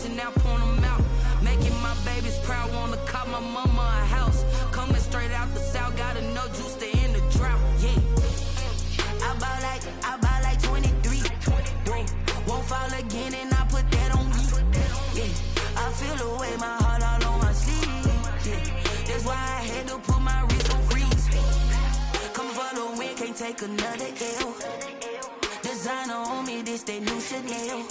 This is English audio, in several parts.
and now point them out. Making my babies proud, wanna cop my mama a house. Coming straight out the south, gotta know juice to end the drought. Yeah, I buy like 23. Won't fall again, and I put that on me. Yeah, I feel the way, my heart all on my sleeve. Yeah, that's why I had to put my wrist on freeze. Coming for the win, can't take another L. Designer on me, this they new Chanel.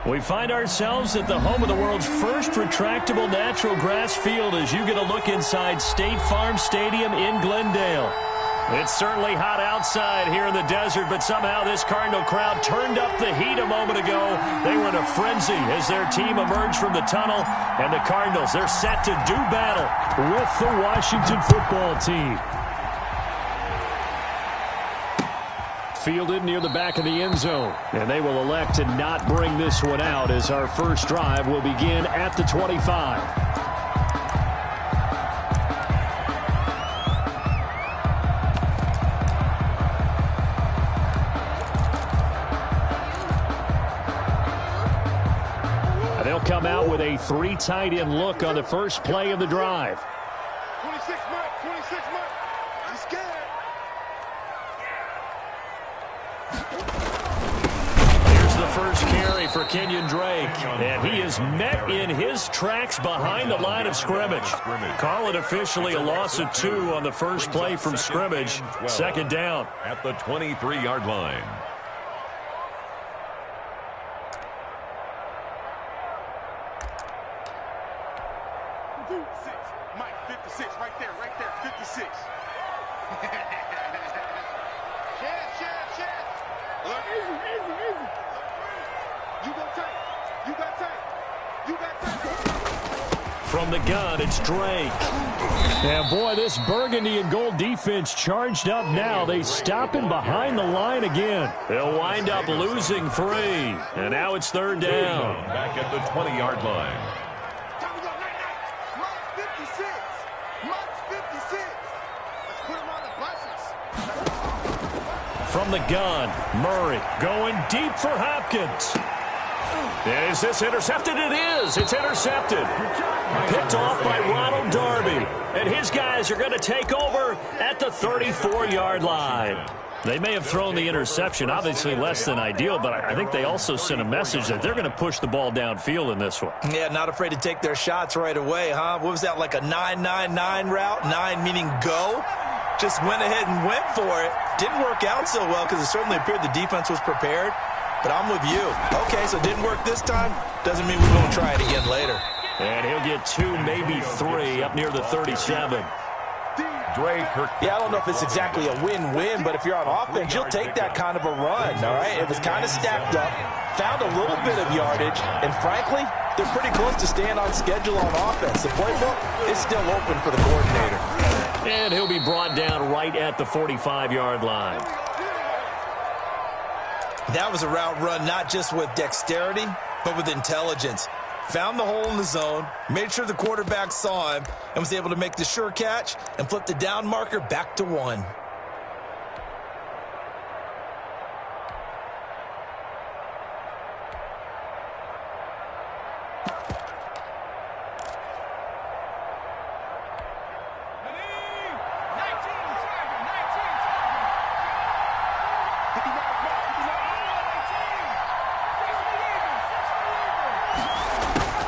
We find ourselves at the home of the world's first retractable natural grass field as you get a look inside State Farm Stadium in Glendale. It's certainly hot outside here in the desert, but somehow this Cardinal crowd turned up the heat a moment ago. They were in a frenzy as their team emerged from the tunnel, and the Cardinals, they're set to do battle with the Washington football team. Fielded near the back of the end zone, and they will elect to not bring this one out as our first drive will begin at the 25. They'll come out with a 3 tight end look on the first play of the drive. 26 Mike. I'm scared. Here's the first carry for Kenyon Drake, and he is met in his tracks behind the line of scrimmage. Call it officially a loss of 2 on the first play from scrimmage. Second down at the 23-yard line. Mike, 56, right there, 56. Chance. Look. Easy. You got time. From the gun, it's Drake. And boy, this burgundy and gold defense charged up now. They stop him behind the line again. They'll wind up losing 3. And now it's third down. Back at the 20-yard line. From the gun, Murray going deep for Hopkins. And is this intercepted? It is. It's intercepted. Picked off by Ronald Darby. And his guys are going to take over at the 34-yard line. They may have thrown the interception, obviously less than ideal, but I think they also sent a message that they're going to push the ball downfield in this one. Yeah, not afraid to take their shots right away, huh? What was that, like a 9-9-9 route? 9 meaning go? Just went ahead and went for it. Didn't work out so well because it certainly appeared the defense was prepared. But I'm with you. Okay, so it didn't work this time. Doesn't mean we won't try it again later. And he'll get 2, maybe 3 up near the 37. Yeah, I don't know if it's exactly a win-win, but if you're on offense, you'll take that kind of a run, all right? It was kind of stacked up, found a little bit of yardage, and frankly, they're pretty close to staying on schedule on offense. The playbook is still open for the coordinator. And he'll be brought down right at the 45-yard line. That was a route run not just with dexterity, but with intelligence. Found the hole in the zone, made sure the quarterback saw him, and was able to make the sure catch and flip the down marker back to 1.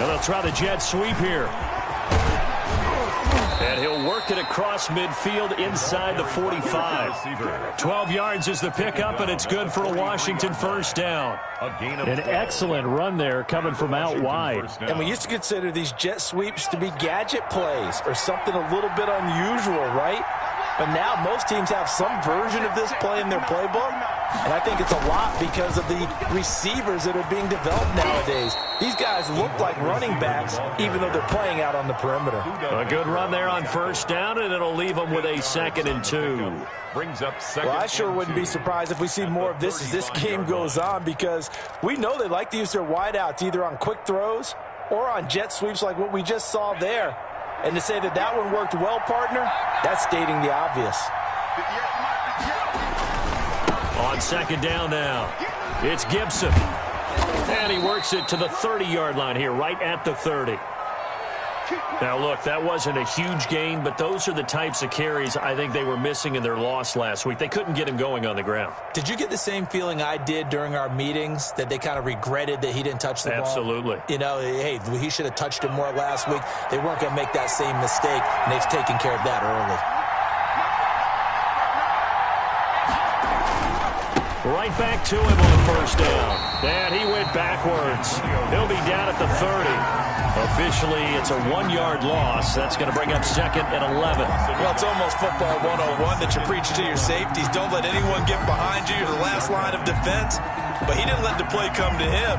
And they'll try the jet sweep here. And he'll work it across midfield inside the 45. 12 yards is the pickup, and it's good for a Washington first down. An excellent run there coming from out wide. And we used to consider these jet sweeps to be gadget plays or something a little bit unusual, right? But now most teams have some version of this play in their playbook. And I think it's a lot because of the receivers that are being developed nowadays. These guys look like running backs, even though they're playing out on the perimeter. A good run there on first down, and it'll leave them with a 2nd and 2. Brings up second. Well, I sure wouldn't be surprised if we see more of this as this game goes on, because we know they like to use their wideouts either on quick throws or on jet sweeps like what we just saw there. And to say that that one worked well, partner, that's stating the obvious. On second down now, it's Gibson. And he works it to the 30-yard line here, right at the 30. Now, look, that wasn't a huge gain, but those are the types of carries I think they were missing in their loss last week. They couldn't get him going on the ground. Did you get the same feeling I did during our meetings, that they kind of regretted that he didn't touch the ball? Absolutely. You know, hey, he should have touched it more last week. They weren't going to make that same mistake, and they've taken care of that early. Right back to him on first down. And he went backwards. He'll be down at the 30. Officially, it's a 1-yard loss. That's going to bring up second and 11. Well, it's almost football 101 that you preach to your safeties. Don't let anyone get behind you. You're the last line of defense. But he didn't let the play come to him.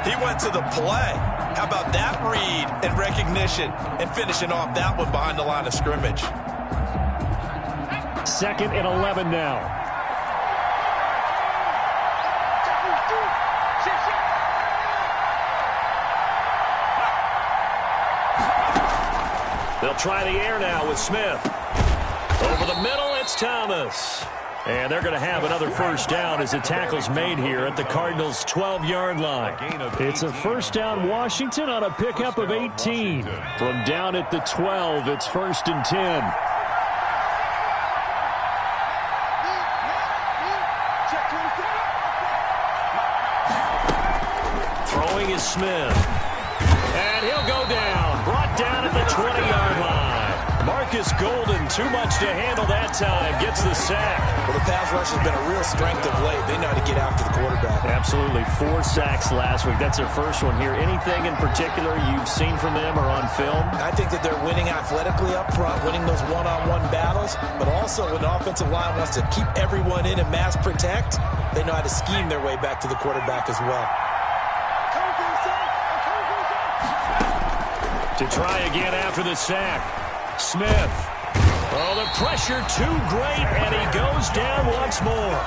He went to the play. How about that read and recognition and finishing off that one behind the line of scrimmage? Second and 11 now. They'll try the air now with Smith. Over the middle, it's Thomas. And they're going to have another first down as the tackle's made here at the Cardinals' 12-yard line. It's a first down Washington on a pickup of 18. From down at the 12, it's first and 10. Throwing is Smith. And he'll go down. Brought down at the 20-yard line. Marcus Golden, too much to handle that time. Gets the sack. Well, the pass rush has been a real strength of late. They know how to get after the quarterback. Absolutely. 4 sacks last week. That's their first one here. Anything in particular you've seen from them or on film? I think that they're winning athletically up front, winning those one-on-one battles, but also when the offensive line wants to keep everyone in and mass protect, they know how to scheme their way back to the quarterback as well. To try again after the sack. Smith. Oh, the pressure too great, and he goes down once more.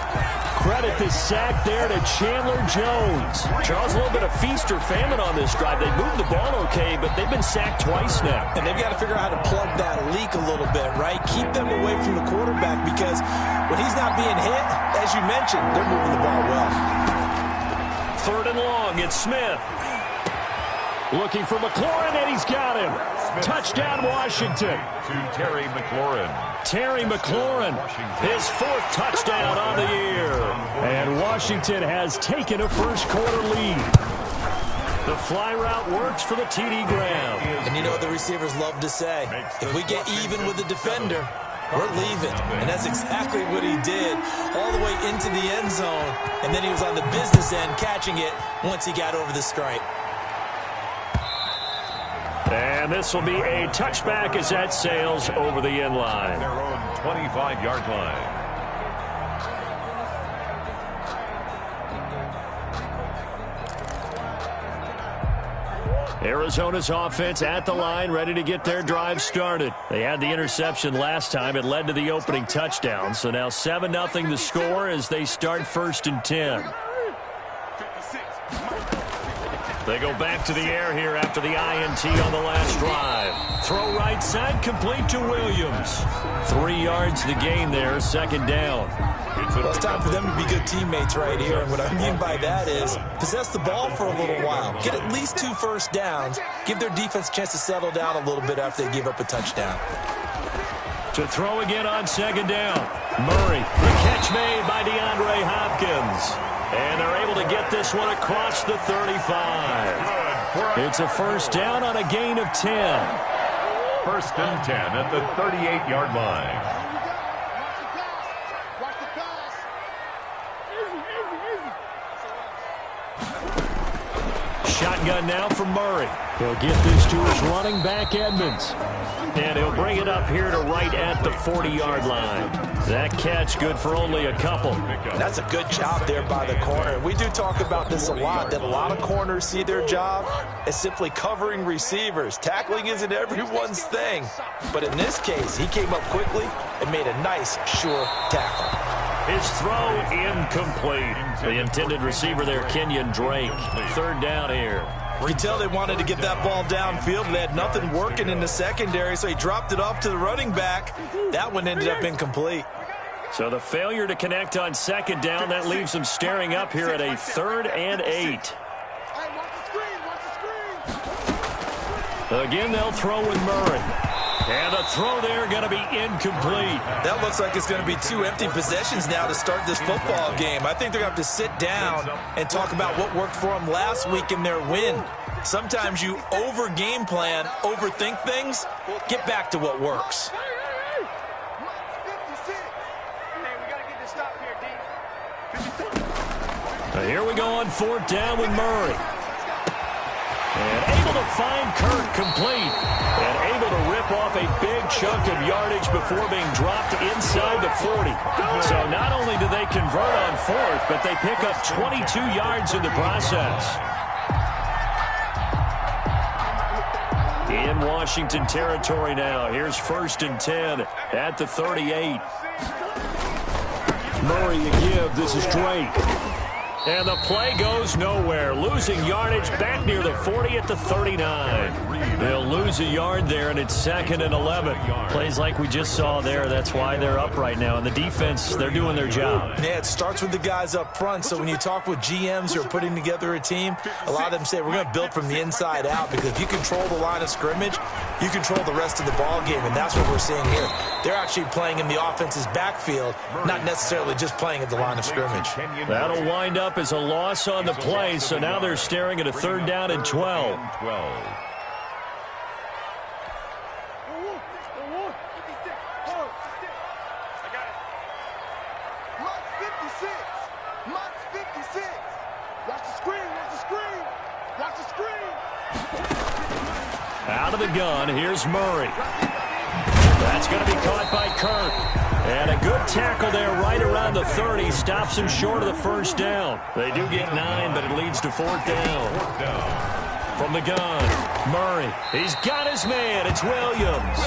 Credit the sack there to Chandler Jones. Charles, a little bit of feast or famine on this drive. They moved the ball okay, but they've been sacked twice now. And they've got to figure out how to plug that leak a little bit, right? Keep them away from the quarterback because when he's not being hit, as you mentioned, they're moving the ball well. Third and long, it's Smith. Looking for McLaurin, and he's got him. Touchdown, Washington. To Terry McLaurin. Terry McLaurin, his 4th touchdown on the year. And Washington has taken a first-quarter lead. The fly route works for the TD Graham. And you know what the receivers love to say? If we get even with the defender, we're leaving. And that's exactly what he did all the way into the end zone. And then he was on the business end catching it once he got over the stripe. And this will be a touchback as that sails over the end line. Their own 25-yard line. Arizona's offense at the line, ready to get their drive started. They had the interception last time. It led to the opening touchdown. So now 7-0 the score as they start first and 10. They go back to the air here after the INT on the last drive. Throw right side, complete to Williams. 3 yards the gain there, second down. Well, it's time for them to be good teammates right here. And what I mean by that is possess the ball for a little while. Get at least 2 first downs. Give their defense a chance to settle down a little bit after they give up a touchdown. To throw again on second down. Murray, the catch made by DeAndre Hopkins. And they're able to get this one across the 35. It's a first down on a gain of 10. First and 10 at the 38-yard line. Shotgun now from Murray. He'll get this to his running back, Edmonds. And he'll bring it up here to right at the 40-yard line. That catch good for only a couple. That's a good job there by the corner. We do talk about this a lot, that a lot of corners see their job as simply covering receivers. Tackling isn't everyone's thing. But in this case, he came up quickly and made a nice, sure tackle. His throw incomplete. The intended receiver there, Kenyon Drake. Third down here. You can tell they wanted to get that ball downfield. They had nothing working in the secondary, so he dropped it off to the running back. That one ended up incomplete. So the failure to connect on second down, that leaves them staring up here at a 3rd and 8. Again, they'll throw with Murray. And the throw there going to be incomplete. That looks like it's going to be 2 empty possessions now to start this football game. I think they're going to have to sit down and talk about what worked for them last week in their win. Sometimes you over-game plan, overthink things. Get back to what works. Here we go on 4th down with Murray. And able to find Kirk complete. And able to rip off a big chunk of yardage before being dropped inside the 40. So not only do they convert on 4th, but they pick up 22 yards in the process. In Washington territory now. Here's 1st and 10 at the 38. Murray a give. This is Drake. And the play goes nowhere. Losing yardage back near the 40 at the 39. They'll lose a yard there, and it's 2nd and 11. Plays like we just saw there. That's why they're up right now. And the defense, they're doing their job. Yeah, it starts with the guys up front. So when you talk with GMs who are putting together a team, a lot of them say we're going to build from the inside out, because if you control the line of scrimmage, you control the rest of the ball game, and that's what we're seeing here. They're actually playing in the offense's backfield, not necessarily just playing at the line of scrimmage. That'll wind up as a loss on the play, so now they're staring at a 3rd down and 12. Out of the gun, here's Murray. That's going to be caught by Kirk. And a good tackle there right around the 30. Stops him short of the 1st down. They do get 9, but it leads to 4th down. From the gun, Murray. He's got his man. It's Williams.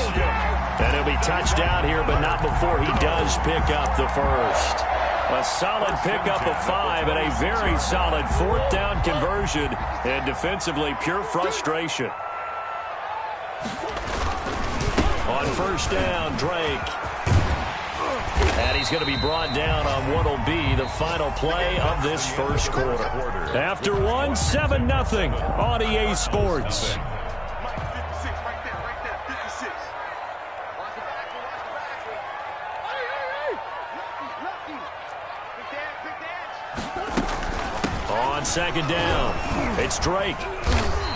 And he'll be touched out here, but not before he does pick up the 1st. A solid pickup of 5 and a very solid 4th down conversion. And defensively, pure frustration. On 1st down, Drake. And he's going to be brought down on what will be the final play of this 1st quarter. After 1, 7-0 on EA Sports. On 2nd down, it's Drake.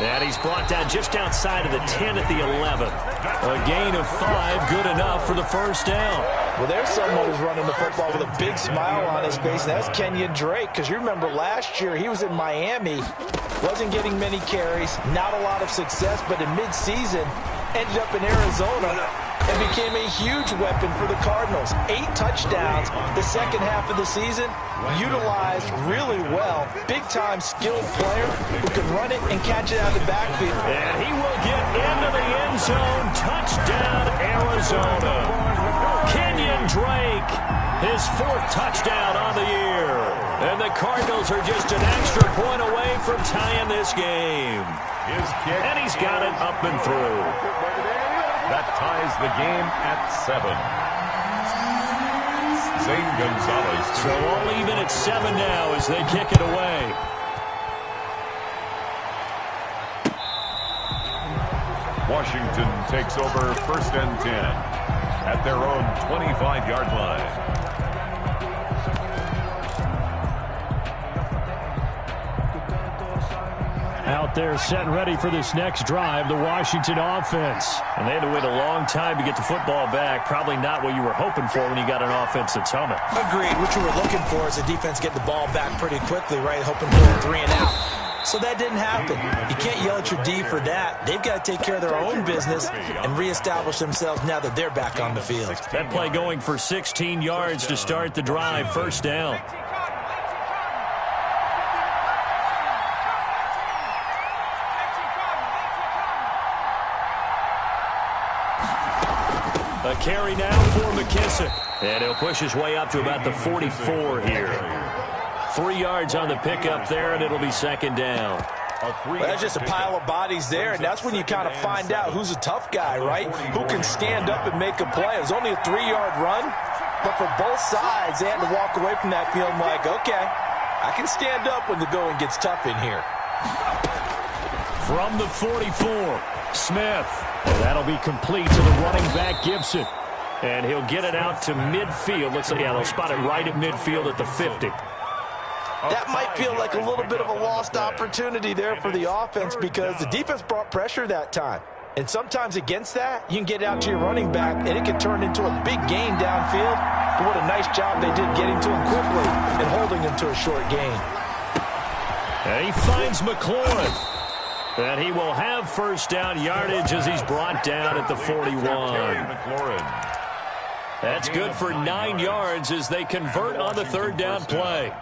And he's brought down just outside of the 10 at the 11. A gain of 5, good enough for the 1st down. Well, there's someone who's running the football with a big smile on his face, and that's Kenyon Drake, because you remember last year he was in Miami, wasn't getting many carries, not a lot of success, but in midseason ended up in Arizona and became a huge weapon for the Cardinals. 8 touchdowns the second half of the season, utilized really well. Big-time skilled player who can run it and catch it out of the backfield. And he will get into the end zone. Touchdown, Arizona. Kenyon Drake, his 4th touchdown on the year. And the Cardinals are just an extra point away from tying this game. And he's got it up and through. That ties the game at 7. Zane Gonzalez. So all even at 7 now as they kick it away. Washington takes over 1st and 10 at their own 25-yard line. Out there set and ready for this next drive, the Washington offense. And they had to wait a long time to get the football back. Probably not what you were hoping for when you got an offense that's humming. Agreed. What you were looking for is a defense get the ball back pretty quickly, right? Hoping for a 3 and out. So that didn't happen. You can't yell at your D for that. They've got to take care of their own business and reestablish themselves now that they're back on the field. That play going for 16 yards to start the drive. 1st down. A carry now for McKissick. And he'll push his way up to about the 44 here. 3 yards on the pickup there, and it'll be 2nd down. Well, that's just a pile of bodies there, and that's when you kind of find out who's a tough guy, right? Who can stand up and make a play. It was only a 3-yard run, but for both sides, they had to walk away from that feeling like, okay, I can stand up when the going gets tough in here. From the 44, Smith. And that'll be complete to the running back, Gibson. And he'll get it out to midfield. Looks like, yeah, they'll spot it right at midfield at the 50. That might feel like a little bit of a lost opportunity there for the offense because the defense brought pressure that time. And sometimes against that, you can get it out to your running back, and it can turn into a big gain downfield. But what a nice job they did getting to him quickly and holding him to a short gain. And he finds McLaurin. And he will have first down yardage as he's brought down at the 41. That's good for 9 yards as they convert on the third down play.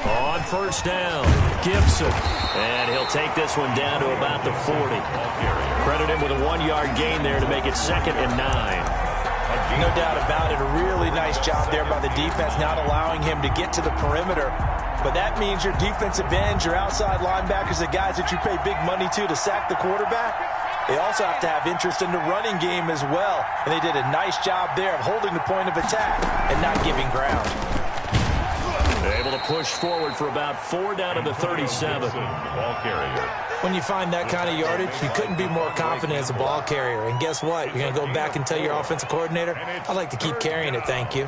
On first down, Gibson. And he'll take this one down to about the 40. Credit him with a 1-yard gain there to make it 2nd and 9. No doubt about it. A really nice job there by the defense, not allowing him to get to the perimeter. But that means your defensive ends, your outside linebackers, the guys that you pay big money to sack the quarterback, they also have to have interest in the running game as well. And they did a nice job there of holding the point of attack and not giving ground. They're able to push forward for about 4 down to the 37. Ball carrier. When you find that kind of yardage, you couldn't be more confident as a ball carrier. And guess what? You're going to go back and tell your offensive coordinator, I'd like to keep carrying it, thank you.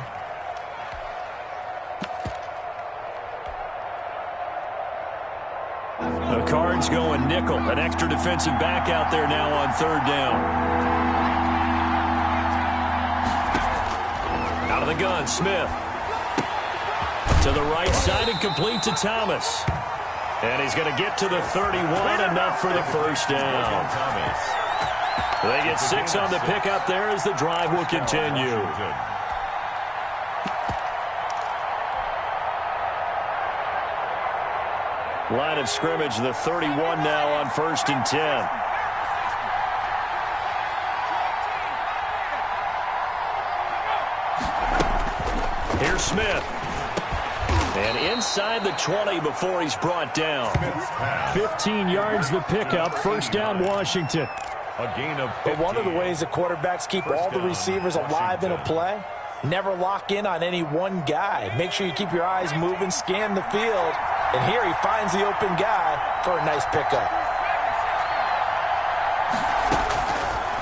The Cards going nickel. An extra defensive back out there now on third down. Out of the gun, Smith. To the right side and complete to Thomas. And he's going to get to the 31, enough for the first down. They get 6 on the pickup there as the drive will continue. Line of scrimmage, the 31 now on 1st and 10. Here's Smith. And inside the 20 before he's brought down. 15 yards the pickup. First down, Washington. A gain of 15. But one of the ways that quarterbacks keep all the receivers alive in a play, never lock in on any one guy. Make sure you keep your eyes moving, scan the field. And here he finds the open guy for a nice pickup.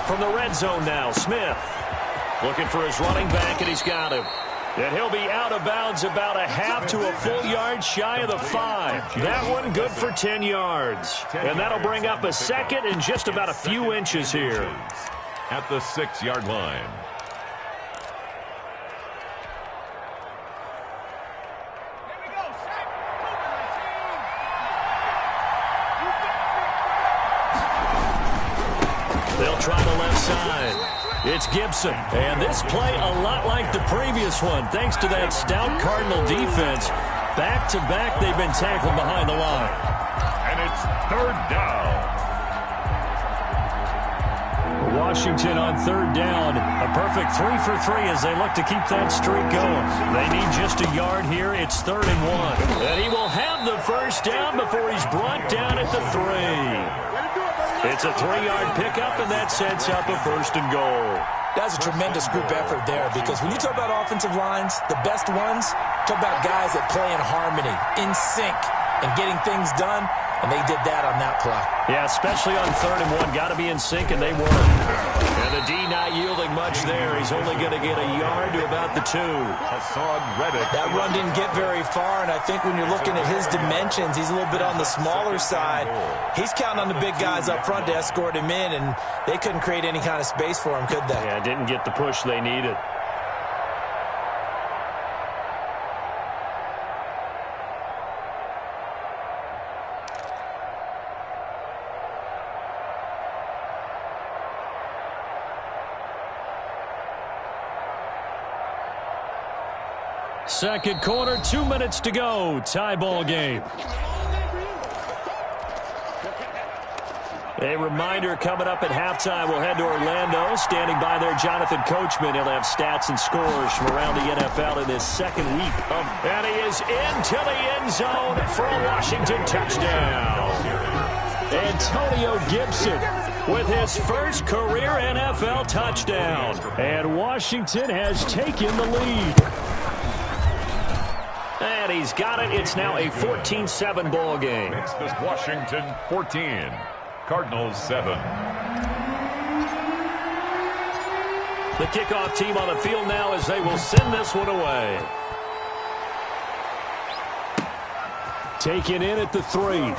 From the red zone now, Smith. Looking for his running back, and he's got him. And he'll be out of bounds about a half to a full yard shy of the 5. That one good for 10 yards. And that'll bring up a 2nd and just about a few inches here. At the 6-yard line. They'll try the left side. It's Gibson, and this play a lot like the previous one, thanks to that stout Cardinal defense. Back-to-back, they've been tackled behind the line. And it's 3rd down. Washington on 3rd down. A perfect 3 for 3 as they look to keep that streak going. They need just a yard here. It's 3rd and 1. And he will have the first down before he's brought down at the 3. It's a 3-yard pickup, and that sets up a 1st and goal. That's a tremendous group effort there because when you talk about offensive lines, the best ones, talk about guys that play in harmony, in sync, and getting things done, and they did that on that play. Yeah, especially on 3rd and 1. Got to be in sync, and they were. And the D not yielding much there. He's only going to get a yard to about the 2. That run didn't get very far, and I think when you're looking at his dimensions, he's a little bit on the smaller side. He's counting on the big guys up front to escort him in, and they couldn't create any kind of space for him, could they? Yeah, didn't get the push they needed. Second quarter, 2 minutes to go. Tie ball game. A reminder coming up at halftime, we'll head to Orlando. Standing by there, Jonathan Coachman. He'll have stats and scores from around the NFL in this second week. And he is into the end zone for a Washington touchdown. Antonio Gibson with his first career NFL touchdown. And Washington has taken the lead. And he's got it. It's now a 14-7 ball game. Makes this Washington 14. Cardinals 7. The kickoff team on the field now as they will send this one away. Taken in at the 3.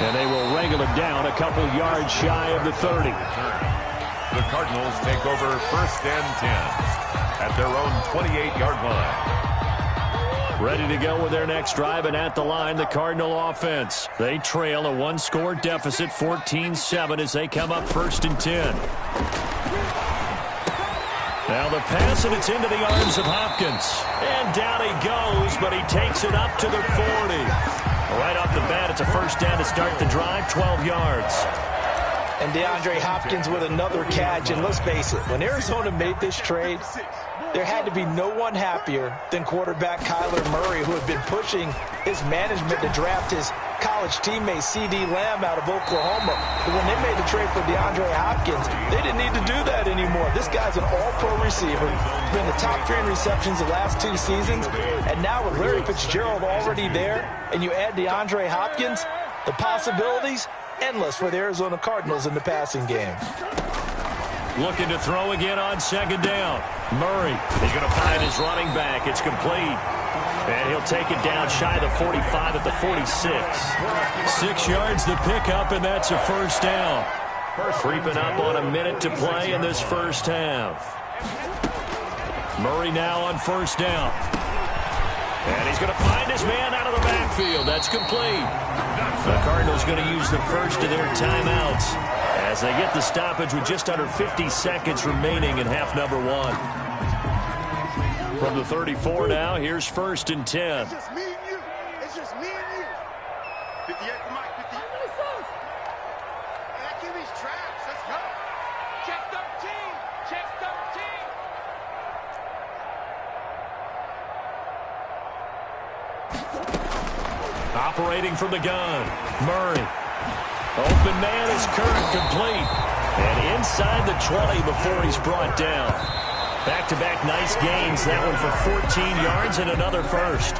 And they will wrangle it down a couple yards shy of the 30. The Cardinals take over 1st and 10 at their own 28-yard line. Ready to go with their next drive, and at the line, the Cardinal offense. They trail a one-score deficit, 14-7, as they come up 1st and 10. Now the pass, and it's into the arms of Hopkins. And down he goes, but he takes it up to the 40. Right off the bat, it's a first down to start the drive, 12 yards. And DeAndre Hopkins with another catch. And let's face it, when Arizona made this trade, there had to be no one happier than quarterback Kyler Murray, who had been pushing his management to draft his college teammate C.D. Lamb out of Oklahoma. But when they made the trade for DeAndre Hopkins, they didn't need to do that anymore. This guy's an all-pro receiver. He's been the top 3 in receptions the last 2 seasons. And now with Larry Fitzgerald already there, and you add DeAndre Hopkins, the possibilities endless for the Arizona Cardinals in the passing game. Looking to throw again on 2nd down. Murray is going to find his running back. It's complete. And he'll take it down shy of the 45 at the 46. 6 yards the pickup, and that's a first down. Creeping up on a minute to play in this first half. Murray now on 1st down. And he's going to find his man out of the backfield. That's complete. The Cardinals going to use the first of their timeouts as they get the stoppage with just under 50 seconds remaining in half number 1. From the 34 now, here's 1st and 10. It's just me and you. It's just me and you. 58 for Mike. 50. And I give these traps. Let's go. Check 13. Check 13. Operating from the gun, Murray. Open man is Kirk, complete. And inside the 20 before he's brought down. Back-to-back nice gains. That one for 14 yards and another first.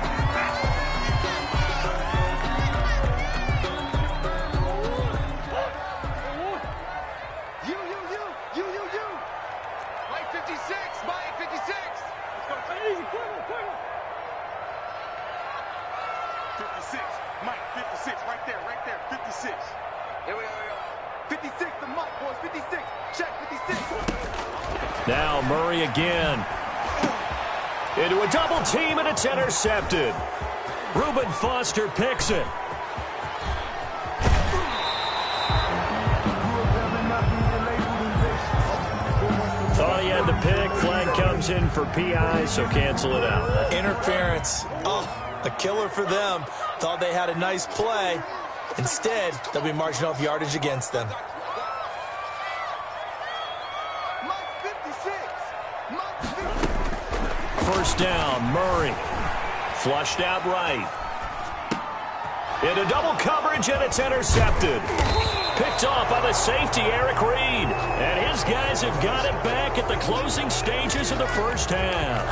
You. Mike 56. Mike 56. Let's go. Easy. Quick. 56. Mike 56. Right there. 56. Here we go. 56 to Mike, boys. 56. Check 56. Now Murray again. Into a double team, and it's intercepted. Reuben Foster picks it. Thought he had the pick. Flag comes in for PI, so cancel it out. Interference. Oh, a killer for them. Thought they had a nice play. Instead, they'll be marching off yardage against them. First down, Murray. Flushed out right. Into double coverage, and it's intercepted. Picked off by the safety, Eric Reed. And his guys have got it back at the closing stages of the first half.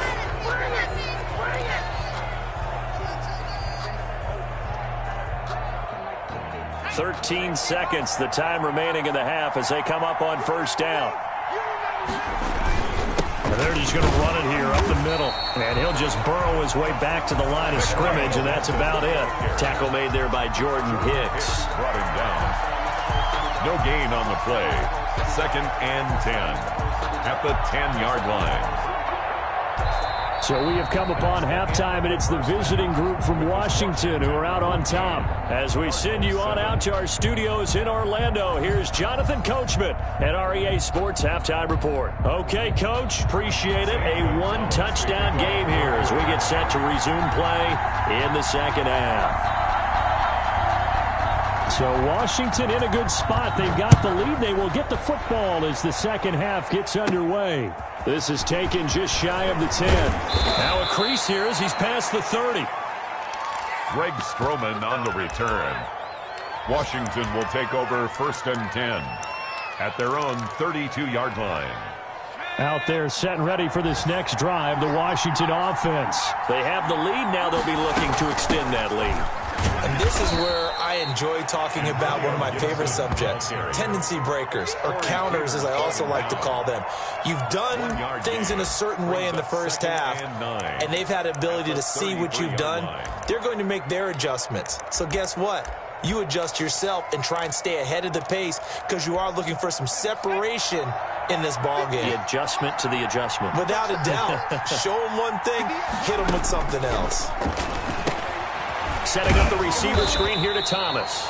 13 seconds, the time remaining in the half as they come up on first down. And they're just going to run it here up the middle. And he'll just burrow his way back to the line of scrimmage, and that's about it. Tackle made there by Jordan Hicks. Brought him down. No gain on the play. 2nd and 10 at the 10-yard line. So we have come upon halftime, and it's the visiting group from Washington who are out on top. As we send you on out to our studios in Orlando, here's Jonathan Coachman at REA Sports Halftime Report. Okay, Coach, appreciate it. A one-touchdown game here as we get set to resume play in the second half. So Washington in a good spot. They've got the lead. They will get the football as the second half gets underway. This is taken just shy of the 10. Now a crease here as he's past the 30. Greg Stroman on the return. Washington will take over 1st and 10 at their own 32-yard line. Out there set and ready for this next drive, the Washington offense. They have the lead. Now they'll be looking to extend that lead. And this is where I enjoy talking about one of my favorite subjects, tendency breakers, or counters as I also like to call them. You've done things in a certain way in the first half, and they've had the ability to see what you've done. They're going to make their adjustments. So guess what? You adjust yourself and try and stay ahead of the pace because you are looking for some separation in this ball game. The adjustment to the adjustment. Without a doubt. Show them one thing, hit them with something else. Setting up the receiver screen here to Thomas.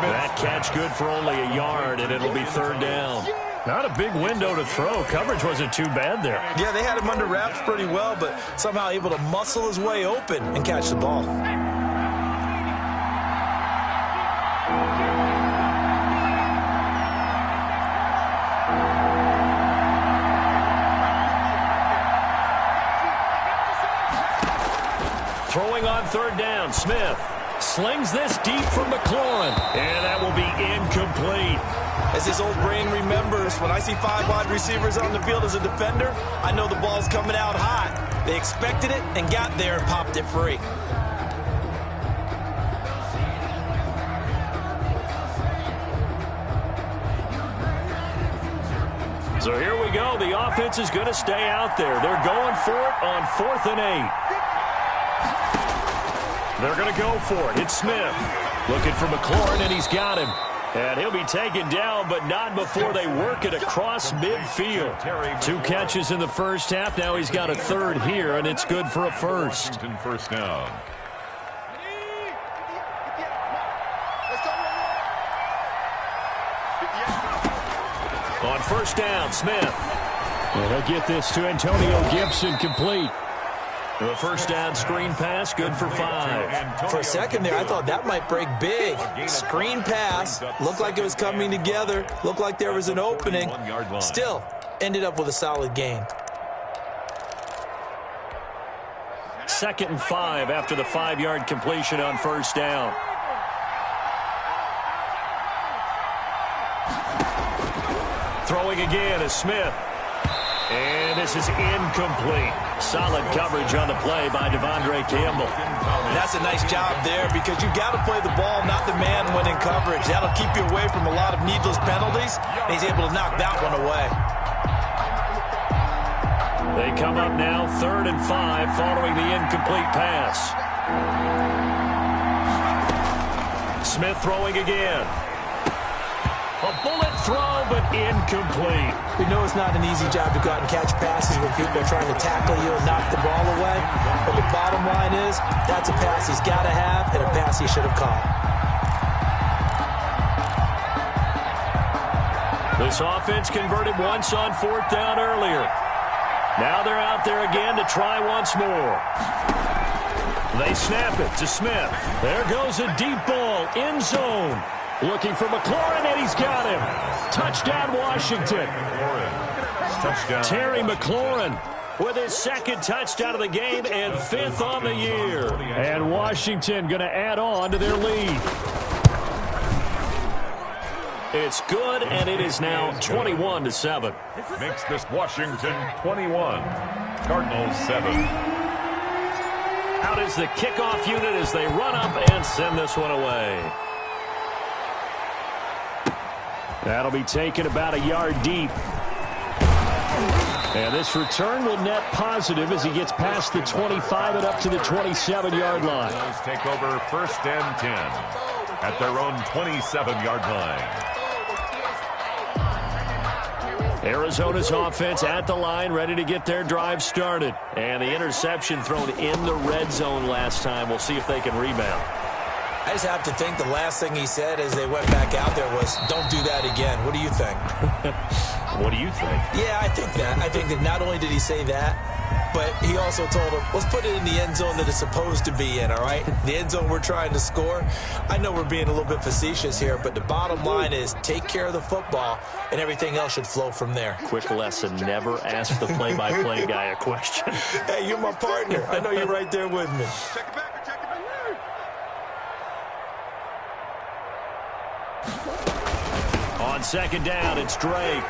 That catch good for only a yard, and it'll be 3rd down. Not a big window to throw. Coverage wasn't too bad there. Yeah, they had him under wraps pretty well, but somehow able to muscle his way open and catch the ball. Throwing on 3rd down, Smith slings this deep from McLaurin, and that will be incomplete. As his old brain remembers, when I see 5 wide receivers on the field as a defender, I know the ball's coming out hot. They expected it and got there and popped it free. So here we go. The offense is going to stay out there. They're going for it on 4th and 8. They're going to go for it. It's Smith looking for McLaurin, and he's got him. And he'll be taken down, but not before they work it across midfield. 2 catches in the first half. Now he's got a 3rd here, and it's good for a 1st. First down. On 1st down, Smith. And he'll get this to Antonio Gibson complete. The 1st down screen pass, good for 5. For a second there, I thought that might break big. Screen pass, looked like it was coming together, looked like there was an opening. Still, ended up with a solid gain. 2nd and 5 after the 5-yard completion on 1st down. Throwing again is Smith. And this is incomplete. Solid coverage on the play by Devondre Campbell. That's a nice job there because you've got to play the ball, not the man when in coverage. That'll keep you away from a lot of needless penalties, and he's able to knock that one away. They come up now 3rd and 5 following the incomplete pass. Smith throwing again. A bullet throw, but incomplete. We know it's not an easy job to go out and catch passes when people are trying to tackle you and knock the ball away. But the bottom line is, that's a pass he's got to have and a pass he should have caught. This offense converted once on 4th down earlier. Now they're out there again to try once more. They snap it to Smith. There goes a deep ball, end zone. Looking for McLaurin, and he's got him. Touchdown, Washington. Touchdown. Terry McLaurin with his 2nd touchdown of the game and 5th on the year. And Washington going to add on to their lead. It's good, and it is now 21-7. Makes this Washington 21. Cardinals 7. Out is the kickoff unit as they run up and send this one away. That'll be taken about a yard deep. And this return will net positive as he gets past the 25 and up to the 27-yard line. Cardinals take over 1st and 10 at their own 27-yard line. Arizona's offense at the line, ready to get their drive started. And the interception thrown in the red zone last time. We'll see if they can rebound. I just have to think the last thing he said as they went back out there was, don't do that again. What do you think? What do you think? Yeah, I think that. I think that not only did he say that, but he also told him, let's put it in the end zone that it's supposed to be in, all right? The end zone we're trying to score. I know we're being a little bit facetious here, but the bottom line is take care of the football, and everything else should flow from there. Quick lesson, never ask the play-by-play guy a question. Hey, you're my partner. I know you're right there with me. Check it back, check it back. On second down, it's Drake.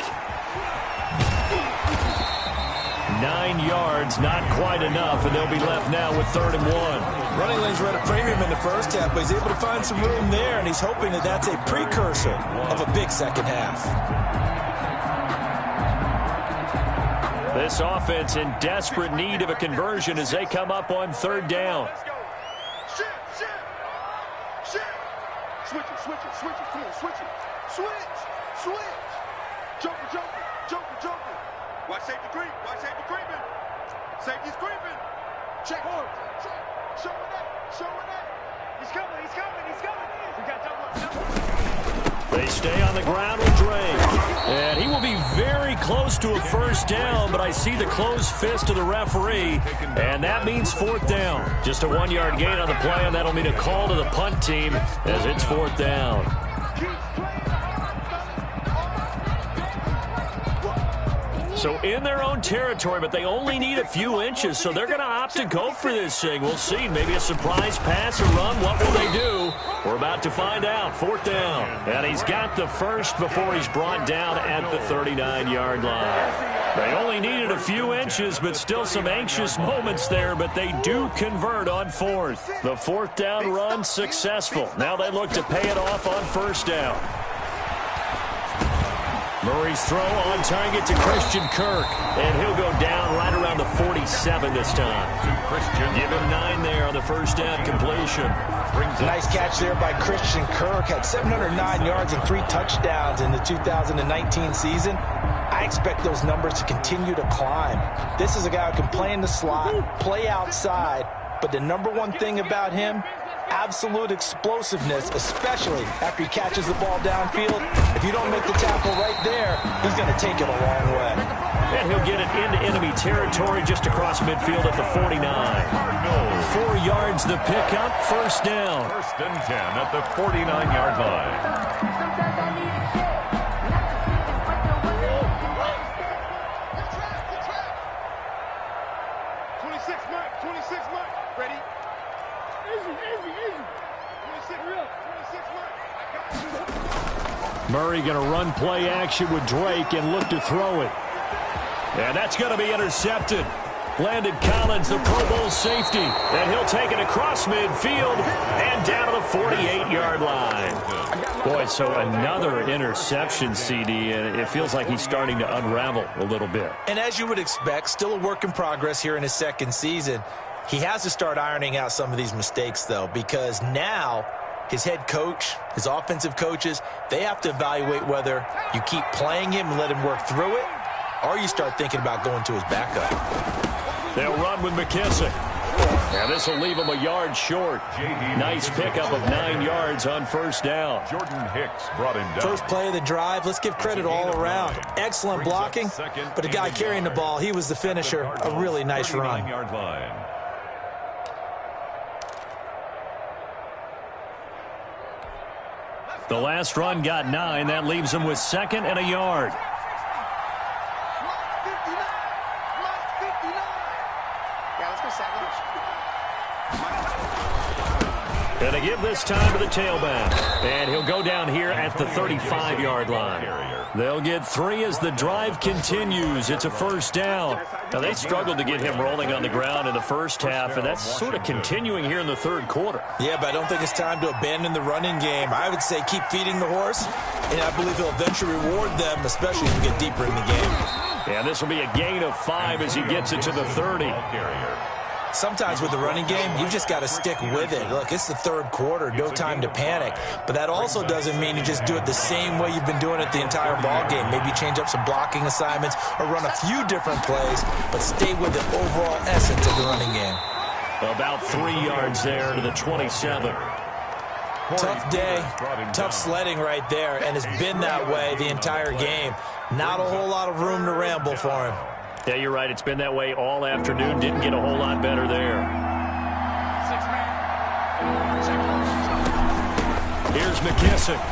9 yards, not quite enough, and they'll be left now with 3rd and 1. Running lanes were at a premium in the first half, but he's able to find some room there, and he's hoping that that's a precursor of a big second half. This offense in desperate need of a conversion as they come up on 3rd down. Let's go. Shift. Switch it. Come on, switch it. Switch. Joker. Watch safety creep. Creeping. Safety's creeping. Check. Showing that. He's coming. We got double. They stay on the ground with Drake. And he will be very close to a first down, but I see the closed fist of the referee, and that means 4th down. Just a 1-yard gain on the play, and that'll mean a call to the punt team as it's 4th down. So in their own territory, but they only need a few inches, so they're going to opt to go for this thing. We'll see. Maybe a surprise pass or run. What will they do? We're about to find out. 4th down. And he's got the first before he's brought down at the 39-yard line. They only needed a few inches, but still some anxious moments there, but they do convert on 4th. The 4th down run successful. Now they look to pay it off on 1st down. Murray's throw on target to Christian Kirk, and he'll go down right around the 47 this time. Give him 9 there on the 1st down completion. Nice catch there by Christian Kirk. Had 709 yards and 3 touchdowns in the 2019 season. I expect those numbers to continue to climb. This is a guy who can play in the slot, play outside, but the number one thing about him, absolute explosiveness, especially after he catches the ball downfield. If you don't make the tackle right there, he's going to take it a long way. And he'll get it into enemy territory just across midfield at the 49. 4 yards the pickup, 1st down. 1st and 10 at the 49-yard line. Murray going to run play action with Drake and look to throw it. And that's going to be intercepted. Landon Collins, the Pro Bowl safety. And he'll take it across midfield and down to the 48-yard line. Boy, so another interception, CD, and it feels like he's starting to unravel a little bit. And as you would expect, still a work in progress here in his 2nd season. He has to start ironing out some of these mistakes, though, because now his head coach, his offensive coaches, they have to evaluate whether you keep playing him and let him work through it, or you start thinking about going to his backup. They'll run with McKissick. And this will leave him a yard short. Nice pickup of 9 yards on 1st down. Jordan Hicks brought him down. First play of the drive, let's give credit all around. Excellent blocking, but the guy carrying the ball, he was the finisher. A really nice run. 39-yard line. The last run got 9. That leaves him with 2nd and a yard. And they give this time to the tailback. And he'll go down here at the 35-yard line. They'll get 3 as the drive continues. It's a 1st down. Now, they struggled to get him rolling on the ground in the first half, and that's sort of continuing here in the 3rd quarter. Yeah, but I don't think it's time to abandon the running game. I would say keep feeding the horse, and I believe he'll eventually reward them, especially as we get deeper in the game. And this will be a gain of 5 as he gets it to the 30. Sometimes with the running game, you've just got to stick with it. Look, it's the 3rd quarter, no time to panic. But that also doesn't mean you just do it the same way you've been doing it the entire ball game. Maybe change up some blocking assignments or run a few different plays, but stay with the overall essence of the running game. About 3 yards there to the 27. Tough day, tough sledding right there, and it's been that way the entire game. Not a whole lot of room to ramble for him. Yeah, you're right. It's been that way all afternoon. Didn't get a whole lot better there. Here's McKissick.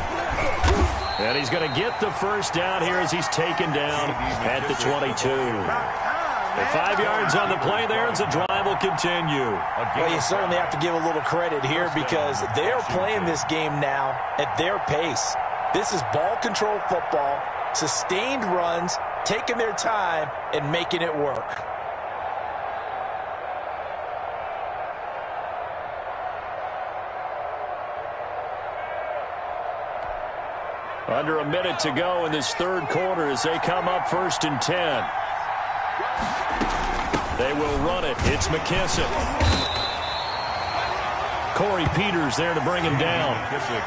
And he's going to get the first down here as he's taken down at the 22. The 5 yards on the play there as the drive will continue. Well, you certainly have to give a little credit here because they're playing this game now at their pace. This is ball control football, sustained runs, taking their time and making it work. Under a minute to go in this third quarter as they come up 1st and 10. They will run it. It's McKissick. Corey Peters there to bring him down.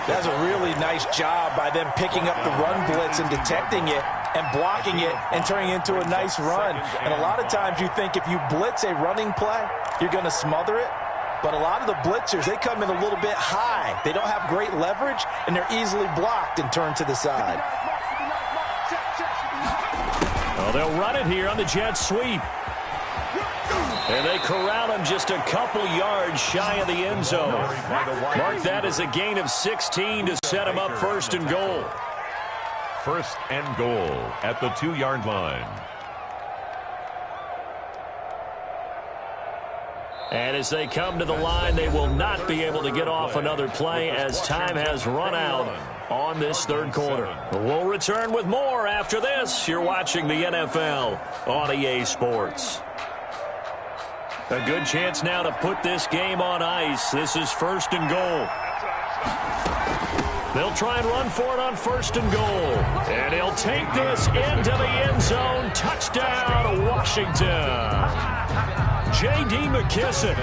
That's a really nice job by them picking up the run blitz and detecting it and blocking it and turning it into a nice run. And a lot of times you think if you blitz a running play, you're going to smother it. But a lot of the blitzers, they come in a little bit high. They don't have great leverage, and they're easily blocked and turned to the side. Well, they'll run it here on the jet sweep. And they corral him just a couple yards shy of the end zone. Mark that as a gain of 16 to set him up 1st and goal. 1st and goal at the 2-yard line. And as they come to the line, they will not be able to get off another play as time has run out on this third quarter. We'll return with more after this. You're watching the NFL on EA Sports. A good chance now to put this game on ice. This is 1st and goal. They'll try and run for it on 1st and goal. And he'll take this into the end zone. Touchdown, Washington. J.D. McKissick,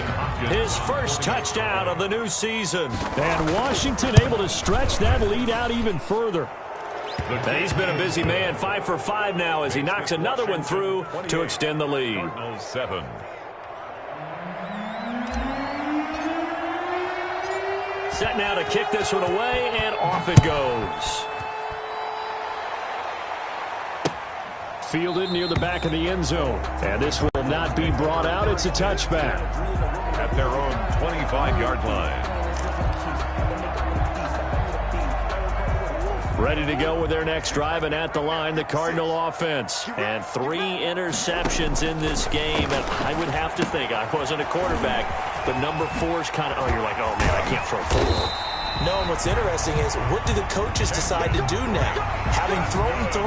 his first touchdown of the new season. And Washington able to stretch that lead out even further. He's been a busy man, 5 for 5 now as he knocks another one through to extend the lead. Cardinals 7. Set now to kick this one away, and off it goes. Fielded near the back of the end zone. And this will not be brought out. It's a touchback. At their own 25-yard line. Ready to go with their next drive, and at the line, the Cardinal offense. And 3 interceptions in this game. And I would have to think, I wasn't a quarterback, but number 4's kind of, you're like, oh, man, I can't throw 4. No, and what's interesting is, what do the coaches decide to do now? Having thrown 3,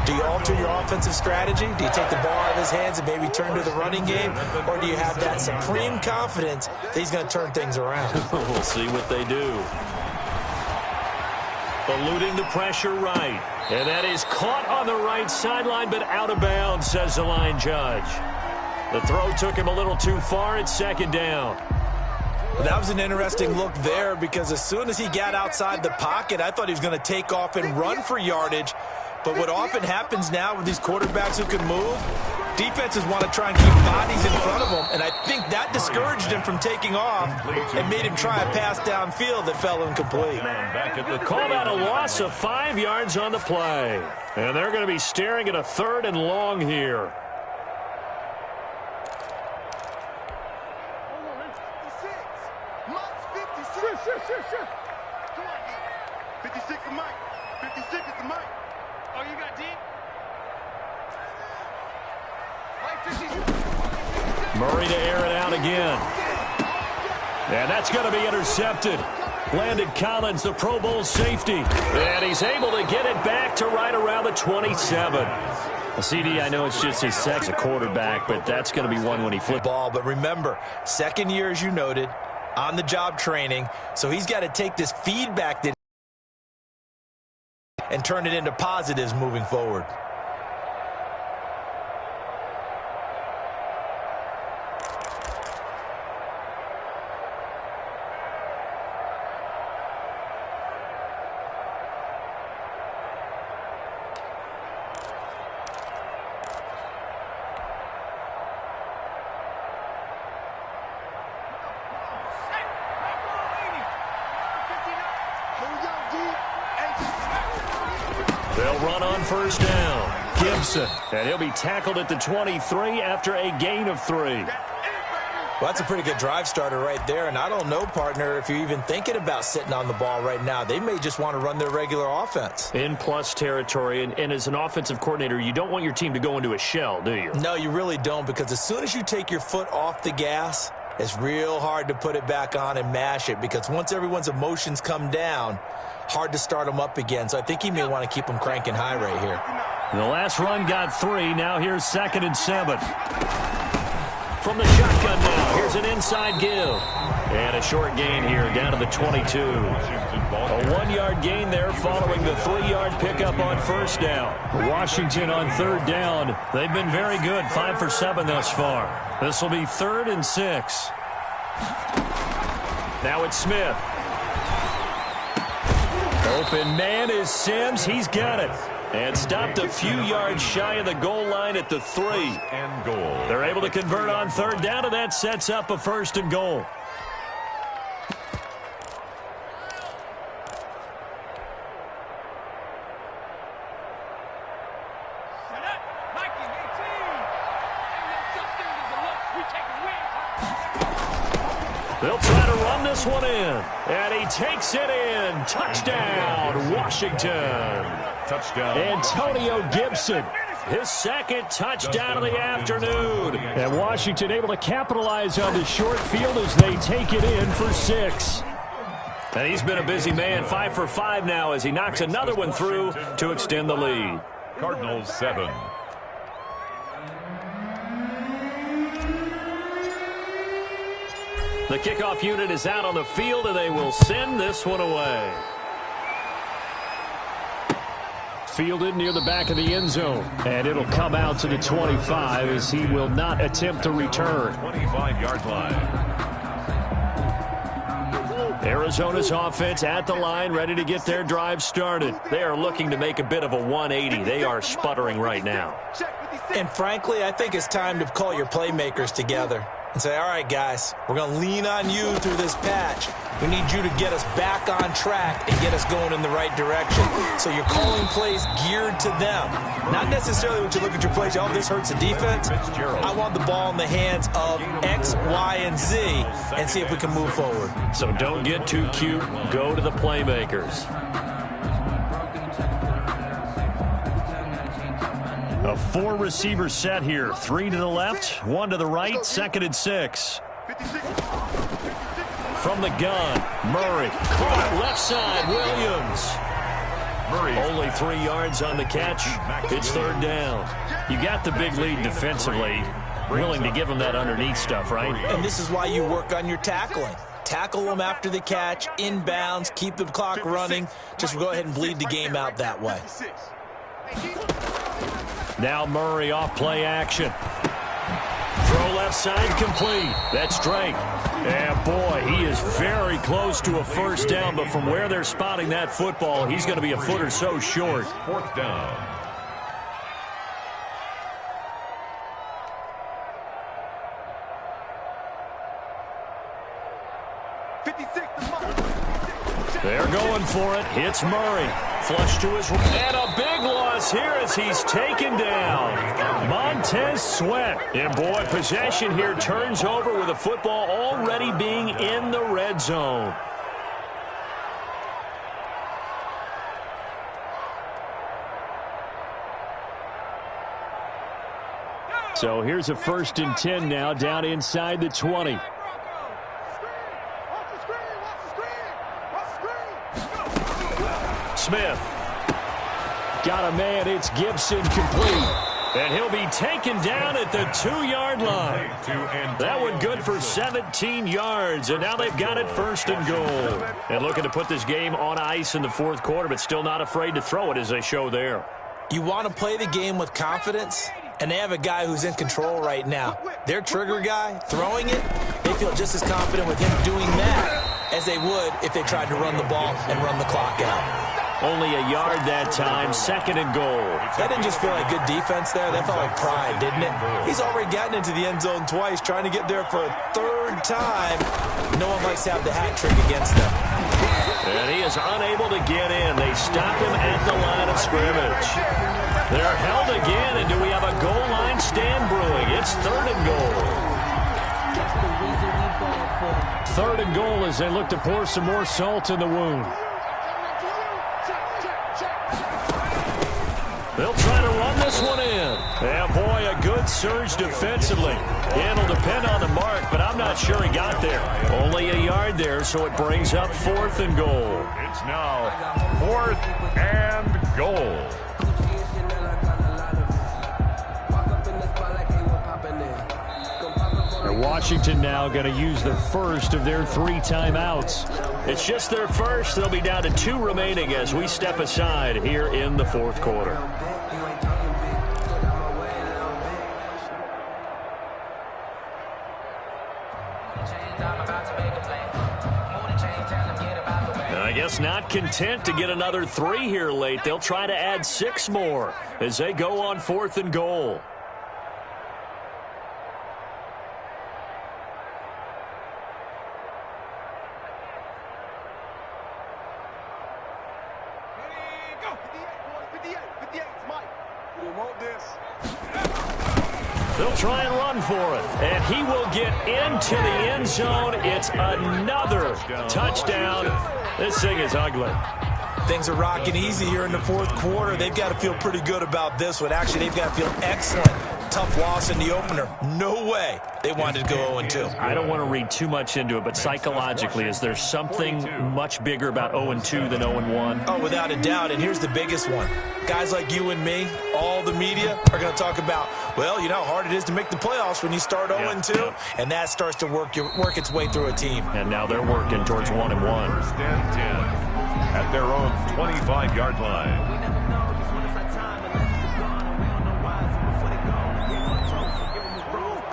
do you alter your offensive strategy? Do you take the ball out of his hands and maybe turn to the running game? Or do you have that supreme confidence that he's going to turn things around? We'll see what they do. Eluding the pressure right. And that is caught on the right sideline, but out of bounds, says the line judge. The throw took him a little too far. It's 2nd down. That was an interesting look there because as soon as he got outside the pocket, I thought he was going to take off and run for yardage. But what often happens now with these quarterbacks who can move, defenses want to try and keep bodies in front of them. And I think that discouraged him from taking off and made him try a pass downfield that fell incomplete. Called out a loss of 5 yards on the play. And they're going to be staring at a 3rd and long here. Sure. Come on, D. 56 is Mike. 56 is the Mike. Oh, you got D? Murray to air it out again. And that's going to be intercepted. Landon Collins, the Pro Bowl safety. And he's able to get it back to right around the 27. Well, CD, I know it's just his second quarterback, but that's going to be one when he flips. Ball, but remember, 2nd year, as you noted, on-the-job training, so he's got to take this feedback and turn it into positives moving forward. They'll run on 1st down. Gibson. And he'll be tackled at the 23 after a gain of 3. Well, that's a pretty good drive starter right there. And I don't know, partner, if you're even thinking about sitting on the ball right now. They may just want to run their regular offense. In plus territory. And as an offensive coordinator, you don't want your team to go into a shell, do you? No, you really don't, because as soon as you take your foot off the gas, it's real hard to put it back on and mash it, because once everyone's emotions come down, hard to start them up again. So I think he may want to keep them cranking high right here. The last run got 3. Now here's 2nd and 7. From the shotgun now, here's an inside give. And a short gain here, down to the 22. A 1-yard gain there following the 3-yard pickup on first down. Washington on 3rd down. They've been very good, 5 for 7 thus far. This will be 3rd and 6. Now it's Smith. Open man is Sims. He's got it. And stopped a few yards shy of the goal line at the 3. And goal. They're able to convert on 3rd down, and that sets up a 1st and goal. They'll try to run this one in. And he takes it in. Touchdown, Washington. Touchdown. Antonio Gibson, his 2nd touchdown of the afternoon. And Washington able to capitalize on the short field as they take it in for 6. And he's been a busy man, 5 for 5 now as he knocks another one through to extend the lead. Cardinals 7. The kickoff unit is out on the field, and they will send this one away. Fielded near the back of the end zone. And it'll come out to the 25 as he will not attempt to return. 25-yard line. Arizona's offense at the line, ready to get their drive started. They are looking to make a bit of a 180. They are sputtering right now. And frankly, I think it's time to call your playmakers together and say, all right, guys, we're going to lean on you through this patch. We need you to get us back on track and get us going in the right direction. So you're calling plays geared to them. Not necessarily when you look at your plays, oh, this hurts the defense. I want the ball in the hands of X, Y, and Z and see if we can move forward. So don't get too cute. Go to the playmakers. A 4-receiver set here. 3 to the left, 1 to the right, 2nd and 6. From the gun, Murray. Caught left side, Williams. Murray. Only 3 yards on the catch. It's 3rd down. You got the big lead defensively. Willing to give them that underneath stuff, right? And this is why you work on your tackling. Tackle them after the catch, inbounds, keep the clock running. Just go ahead and bleed the game out that way. Now Murray off play action. Throw left side complete. That's Drake. And boy, he is very close to a 1st down, but from where they're spotting that football, he's going to be a foot or so short. 4th down. They're going for it. Hits Murray. Flush to his right. And a big loss here as he's taken down. Montez Sweat. And boy, possession here turns over with the football already being in the red zone. So here's a 1st and 10 now down inside the 20. Smith. Got a man. It's Gibson complete. And he'll be taken down at the 2-yard line. That one good for 17 yards. And now they've got it 1st and goal. And looking to put this game on ice in the 4th quarter, but still not afraid to throw it as they show there. You want to play the game with confidence, and they have a guy who's in control right now. Their trigger guy, throwing it, they feel just as confident with him doing that as they would if they tried to run the ball and run the clock out. Only a yard that time, 2nd and goal. That didn't just feel like good defense there. That felt like pride, didn't it? He's already gotten into the end zone twice, trying to get there for a 3rd time. No one likes to have the hat trick against them. And he is unable to get in. They stop him at the line of scrimmage. They're held again, and do we have a goal line stand brewing? It's 3rd and goal. 3rd and goal as they look to pour some more salt in the wound. They'll try to run this one in. Yeah, boy, a good surge defensively. It'll depend on the mark, but I'm not sure he got there. Only a yard there, so it brings up 4th and goal. It's now 4th and goal. Washington now going to use the first of their 3 timeouts. It's just their first. They'll be down to 2 remaining as we step aside here in the 4th quarter. I guess not content to get another 3 here late. They'll try to add 6 more as they go on 4th and goal. They'll try and run for it, and he will get into the end zone. It's another touchdown. This thing is ugly. Things are rocking easy here in the 4th quarter. They've got to feel pretty good about this one. Actually, they've got to feel excellent. Tough loss in the opener. No way they wanted to go 0-2. I don't want to read too much into it, but psychologically, is there something much bigger about 0-2 than 0-1? Oh, without a doubt, and here's the biggest one. Guys like you and me, all the media, are going to talk about, well, you know how hard it is to make the playoffs when you start 0-2, and that starts to work its way through a team. And now they're working towards 1-1. 1st and 10 at their own 25-yard line.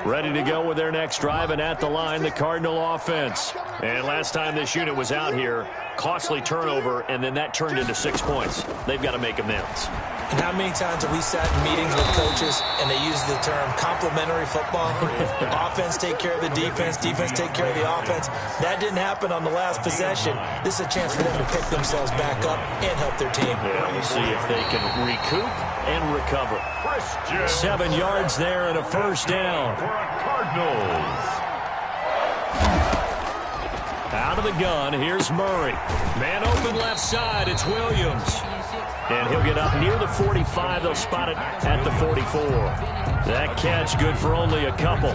Ready to go with their next drive, and at the line, the Cardinal offense. And last time this unit was out here, costly turnover, and then that turned into 6 points. They've got to make amends. And how many times have we sat in meetings with coaches and they use the term complementary football? Offense take care of the defense, defense take care of the offense. That didn't happen on the last possession. This is a chance for them to pick themselves back up and help their team. Yeah, we'll see if they can recoup and recover. 7 yards there and a 1st down. For Cardinals. Out of the gun, here's Murray. Man open left side, it's Williams. And he'll get up near the 45. They'll spot it at the 44. That catch good for only a couple.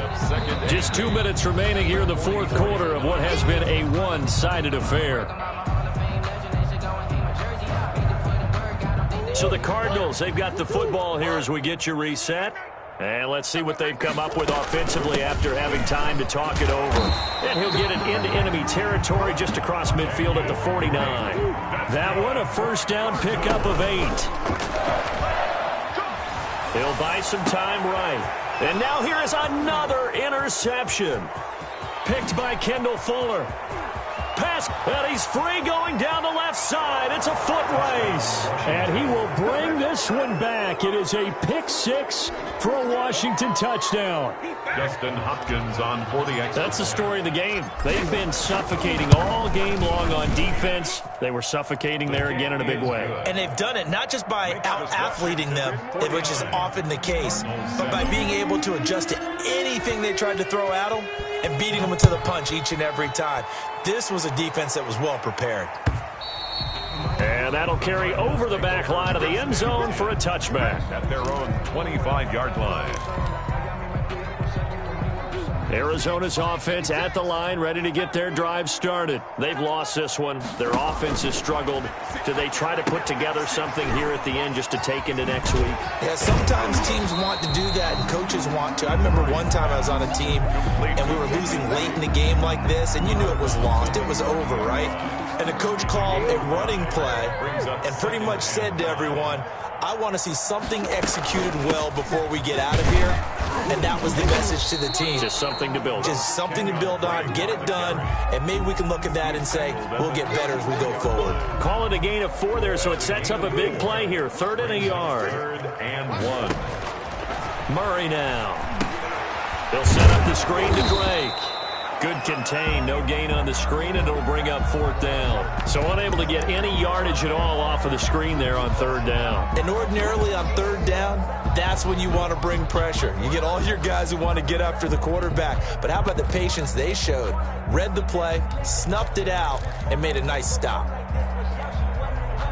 Just 2 minutes remaining here in the 4th quarter of what has been a one-sided affair. So the Cardinals, they've got the football here as we get you reset. And let's see what they've come up with offensively after having time to talk it over. And he'll get it into enemy territory just across midfield at the 49. That one, a 1st down pickup of 8. He'll buy some time right. And now here is another interception. Picked by Kendall Fuller. Pass, and he's free going down the left side. It's a foot race. And he will bring this one back. It is a pick 6 for a Washington touchdown. Justin Hopkins on for the extra. That's the story of the game. They've been suffocating all game long on defense. They were suffocating there again in a big way. And they've done it not just by out-athleting them, which is often the case, but by being able to adjust to anything they tried to throw at them and beating them into the punch each and every time. This was a defense that was well prepared. And that'll carry over the back line of the end zone for a touchback. At their own 25-yard line. Arizona's offense at the line, ready to get their drive started. They've lost this one. Their offense has struggled. Do they try to put together something here at the end just to take into next week? Yeah, sometimes teams want to do that and coaches want to. I remember one time I was on a team and we were losing late in the game like this, and you knew it was lost. It was over, right? And the coach called a running play and pretty much said to everyone, I want to see something executed well before we get out of here. And that was the message to the team. Just something to build on. Just something to build on, get it done, and maybe we can look at that and say, we'll get better as we go forward. Call it a gain of 4 there, so it sets up a big play here. 3rd and a yard. 3rd and 1. Murray now. They'll set up the screen to Drake. Good contain, no gain on the screen, and it'll bring up 4th down. So unable to get any yardage at all off of the screen there on 3rd down. And ordinarily on 3rd down, that's when you want to bring pressure. You get all your guys who want to get after the quarterback. But how about the patience they showed? Read the play, snuffed it out, and made a nice stop.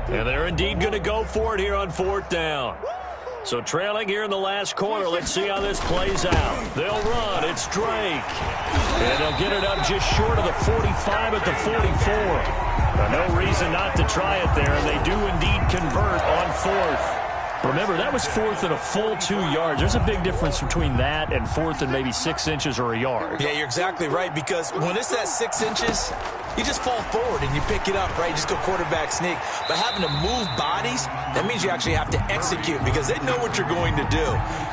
And they're indeed going to go for it here on 4th down. So trailing here in the last quarter, let's see how this plays out. They'll run. It's Drake. And they'll get it up just short of the 45 at the 44. No reason not to try it there, and they do indeed convert on 4th. Remember, that was 4th and a full 2 yards. There's a big difference between that and 4th and maybe 6 inches or a yard. Yeah, you're exactly right, because when it's that 6 inches, you just fall forward and you pick it up, right? You just go quarterback sneak. But having to move bodies, that means you actually have to execute because they know what you're going to do.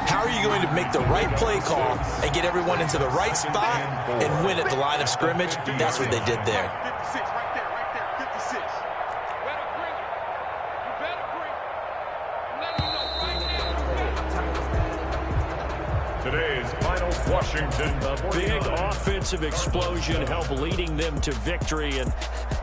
How are you going to make the right play call and get everyone into the right spot and win at the line of scrimmage? That's what they did there. 56, right there, 56. Today's final Washington. Big offensive explosion help leading them to victory. And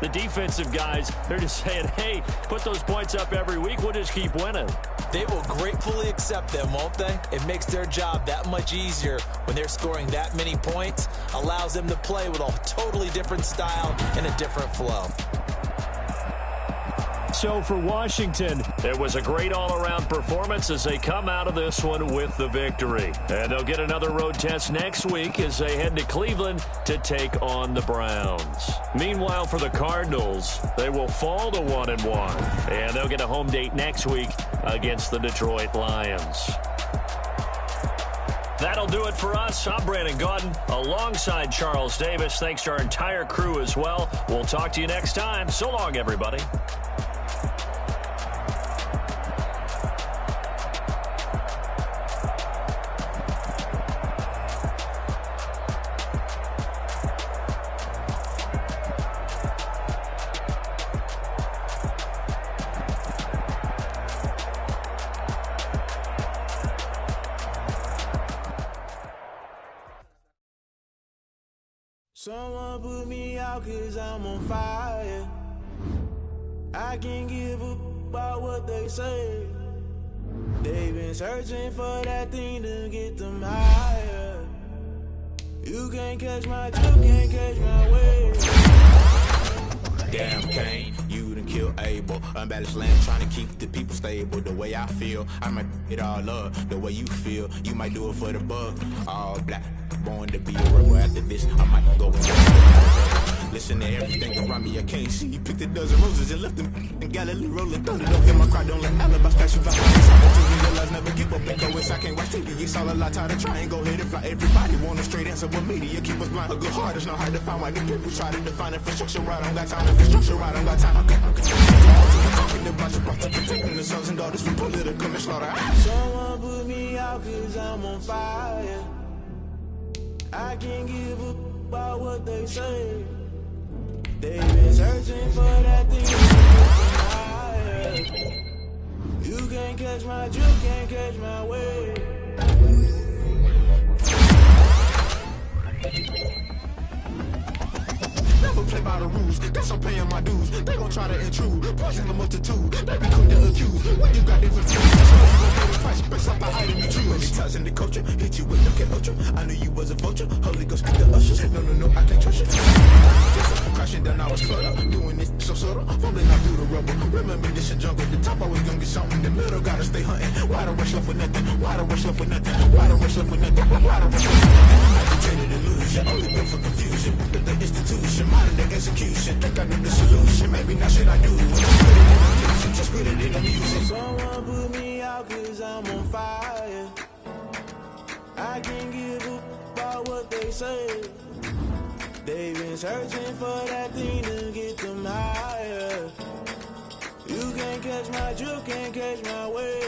the defensive guys, they're just saying, hey, put those points up every week. We'll just keep winning. They will gratefully accept them, won't they? It makes their job that much easier when they're scoring that many points. Allows them to play with a totally different style and a different flow. So for Washington, it was a great all-around performance as they come out of this one with the victory. And they'll get another road test next week as they head to Cleveland to take on the Browns. Meanwhile, for the Cardinals, they will fall to 1-1. And they'll get a home date next week against the Detroit Lions. That'll do it for us. I'm Brandon Gaudin alongside Charles Davis. Thanks to our entire crew as well. We'll talk to you next time. So long, everybody. Someone put me out 'cause I'm on fire. I can't give a about what they say. They've been searching for that thing to get them higher. You can't catch my drift, can't catch my wave. Damn Kane, you done killed Abel. Unbalanced land trying to keep the people stable. The way I feel, I might it all up. The way you feel, you might do it for the buck. All black, born to be a rebel. After this, I might go and listen to everything around me. I can't see. You picked a dozen roses and left them in Galilee rolling thunder. Don't hear my cry, don't let alibi splash you. Opportunities never give up and go. I can't watch TV. It's all a lot tired of trying. Go ahead and fly. Everybody want a straight answer with media. Keep us blind. A good heart is not hard to find. Why the people try to define infrastructure right? I don't got time. Infrastructure right? I don't got time. I'm talking about your brother, protecting the sons and daughters from political manslaughter. Someone put me out 'cause I'm on fire. I can't give a about what they say. They've been searching for that thing to get them higher. You can't catch my drift, can't catch my wave. Never play by the rules, guess I'm paying my dues. They gon' try to intrude, poison the multitude. They be quick to accuse, when you got different views. So you gon' pay the price, based off the item you choose. Touch in the culture, hit you with no can ultra. I knew you was a vulture, Holy Ghost get the ushers. No, I can't trust you. Crashing down, I was cluttered, doing this so subtle. Falling out through the rubble, remember this a jungle. The top always gonna get something, in the middle gotta stay hunting. Why the rush left with nothing? Why the rush left with nothing? Why the rush left with nothing? Why the rush left with nothing? Agitated illusion, only built for confusion. The institution, modern day execution. Think I know the solution, maybe not shit I do. Just put it in the music. Someone put me out 'cause I'm on fire. I can't give a about what they say. They've been searching for that thing to get them higher. You can't catch my drift, can't catch my wave.